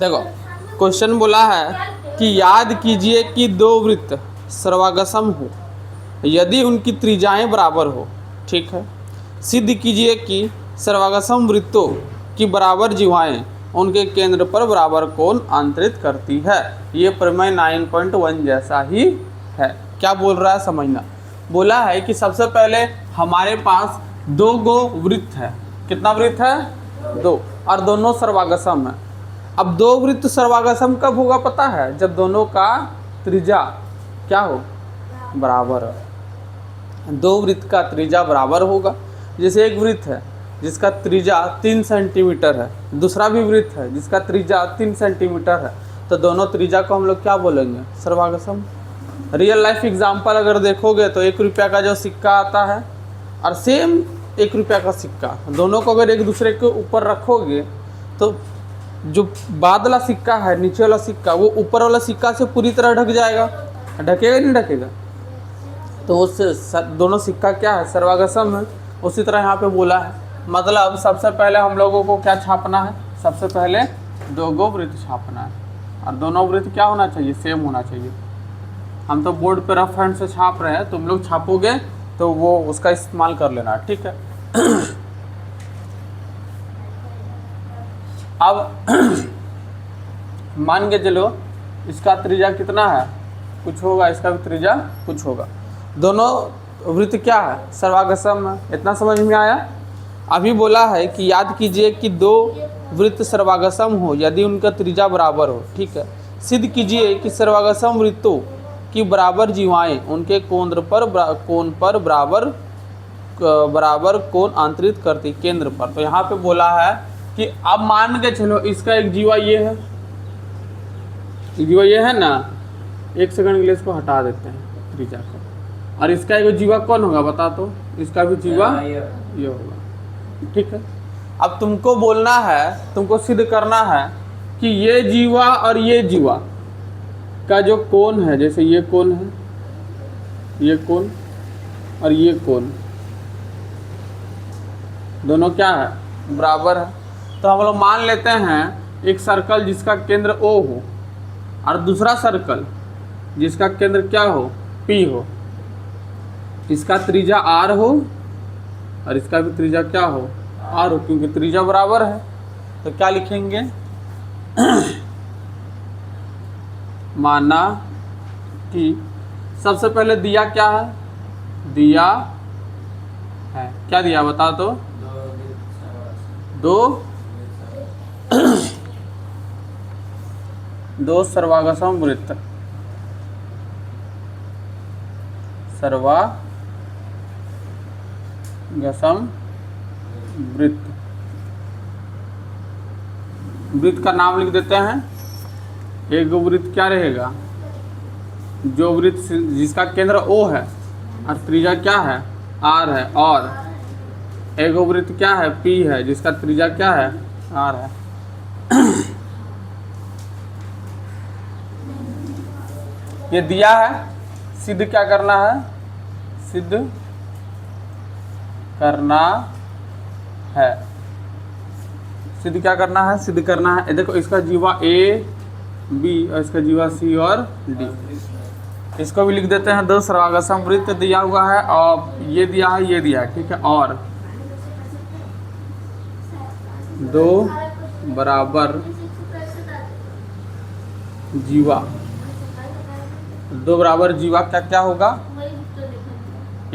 देखो क्वेश्चन बोला है कि याद कीजिए कि दो वृत्त सर्वागसम हो यदि उनकी त्रिज्याएं बराबर हो। ठीक है। सिद्ध कीजिए कि सर्वागसम वृत्तों की बराबर जिह्वाएं उनके केंद्र पर बराबर कोण अंतरित करती है। ये प्रमेय 9.1 जैसा ही है। क्या बोल रहा है समझना। बोला है कि सबसे पहले हमारे पास दो गो वृत्त है। कितना वृत्त है? दो, और दोनों सर्वागसम है। अब दो वृत्त सर्वागसम कब होगा पता है? जब दोनों का त्रिज्या क्या हो? बराबर हो। दो वृत्त का त्रिज्या बराबर होगा। जैसे एक वृत्त है जिसका त्रिज्या 3 सेंटीमीटर है, दूसरा भी वृत्त है जिसका त्रिज्या 3 सेंटीमीटर है, तो दोनों त्रिज्या को हम लोग क्या बोलेंगे? सर्वागसम। रियल लाइफ एग्जाम्पल अगर देखोगे तो 1 रुपया का जो सिक्का आता है और सेम 1 रुपया का सिक्का, दोनों को अगर एक दूसरे के ऊपर रखोगे तो जो बाद वाला सिक्का है, नीचे वाला सिक्का, वो ऊपर वाला सिक्का से पूरी तरह ढक जाएगा। ढकेगा नहीं ढकेगा? तो उससे दोनों सिक्का क्या है? सर्वागसम है। उसी तरह यहाँ पे बोला है, मतलब सबसे पहले हम लोगों को क्या छापना है? सबसे पहले दो गो वृत्त छापना है और दोनों वृत्त क्या होना चाहिए? सेम होना चाहिए। हम तो बोर्ड पे रफ हैंड से छाप रहे हैं, तुम लोग छापोगे तो वो उसका इस्तेमाल कर लेना। ठीक है। अब मान के चलो इसका त्रिज्या कितना है? कुछ होगा, इसका भी त्रिज्या कुछ होगा। दोनों वृत्त क्या है? सर्वागसम है। इतना समझ में आया? अभी बोला है कि याद कीजिए कि दो वृत्त सर्वागसम हो यदि उनका त्रिज्या बराबर हो। ठीक है। सिद्ध कीजिए कि सर्वागसम वृत्तों की बराबर जिह्वाएं उनके कोण पर बराबर कोण अंतरित करती केंद्र पर। तो यहाँ पे बोला है कि अब मान के चलो इसका एक जीवा ये है, जीवा ये है ना, 1 सेकंड के लिए इसको हटा देते हैं त्रिज्या को, और इसका एक जीवा कौन होगा बता तो? इसका भी जीवा ये होगा। ठीक है। अब तुमको बोलना है, तुमको सिद्ध करना है कि ये जीवा और ये जीवा का जो कोण है, जैसे ये कोण है, ये कोण और ये कोण, दोनों क्या है? बराबर है। तो हम लोग मान लेते हैं एक सर्कल जिसका केंद्र O हो और दूसरा सर्कल जिसका केंद्र क्या हो? P हो। इसका त्रिज्या R हो और इसका भी त्रिज्या क्या हो? R हो, क्योंकि त्रिज्या बराबर है। तो क्या लिखेंगे? माना कि सबसे पहले दिया क्या है? दिया है, क्या दिया बता तो? दो सर्वागसम वृत्त, सर्वागसम वृत्त, वृत्त का नाम लिख देते हैं। एक वृत्त क्या रहेगा? जो वृत्त जिसका केंद्र O है और त्रिज्या क्या है? R है, और एक वृत्त क्या है? P है, जिसका त्रिज्या क्या है? R है। ये दिया है। सिद्ध क्या करना है? सिद्ध करना है। सिद्ध क्या करना है? सिद्ध करना है। देखो इसका जीवा A, B और इसका जीवा C और D। इसको भी लिख देते हैं। दो सर्वागसम वृत्त दिया हुआ है और ये दिया है, ये दिया है। ठीक है। और दो बराबर जीवा, दो बराबर जीवा क्या क्या होगा?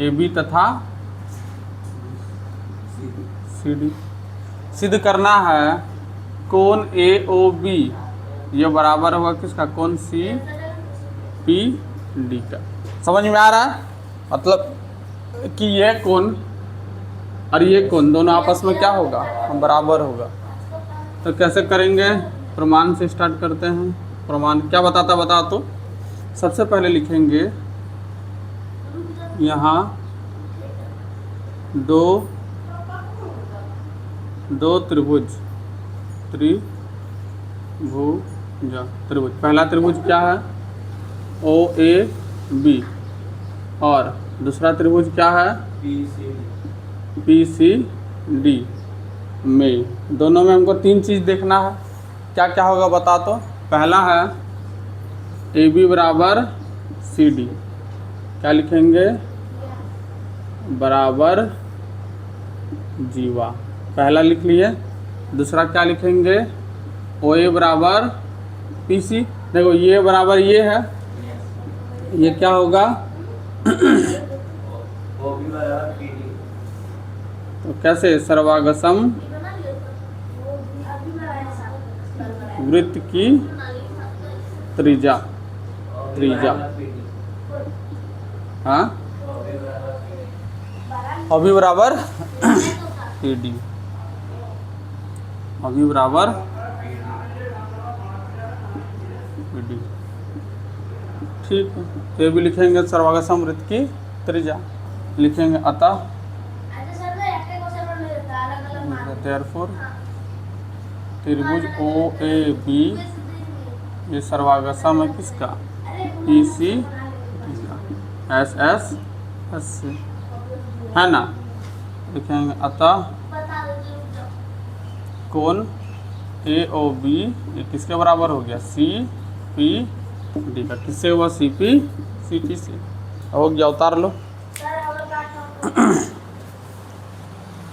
AB तथा CD। सिद्ध करना है कोण AOB ये बराबर होगा किसका? कोण CPD का। समझ में आ रहा है? मतलब कि ये कोण और ये कोण दोनों आपस में क्या होगा? बराबर होगा। तो कैसे करेंगे? प्रमाण से स्टार्ट करते हैं। प्रमाण क्या बताता बता तो? सबसे पहले लिखेंगे यहाँ दो त्रिभुज, त्रिभुज। पहला त्रिभुज क्या है? OAB और दूसरा त्रिभुज क्या है? PCD। में दोनों में हमको 3 चीज़ देखना है। क्या क्या होगा बता तो। पहला है ए बी बराबर सी डी, क्या लिखेंगे बराबर जीवा, पहला लिख लिए। दूसरा क्या लिखेंगे ओ ए बराबर पी सी, देखो ये बराबर ये है, ये क्या होगा तो कैसे सर्वागसम वृत्त की त्रिज्या, हाँ अभी बराबर पी डी, अभी बराबर पी डी, ठीक है। तो ये भी लिखेंगे सर्वागसम वृत्त की त्रिज्या, लिखेंगे अतः देयरफॉर त्रिभुज ओ ए बी ये सर्वागसम है किसका, P C S S S C, है ना। लिखेंगे अतः कोण ए ओ बी ये किसके बराबर हो गया, सी पी डी का, किससे हुआ सी पी सी टी से, हो गया, उतार लो।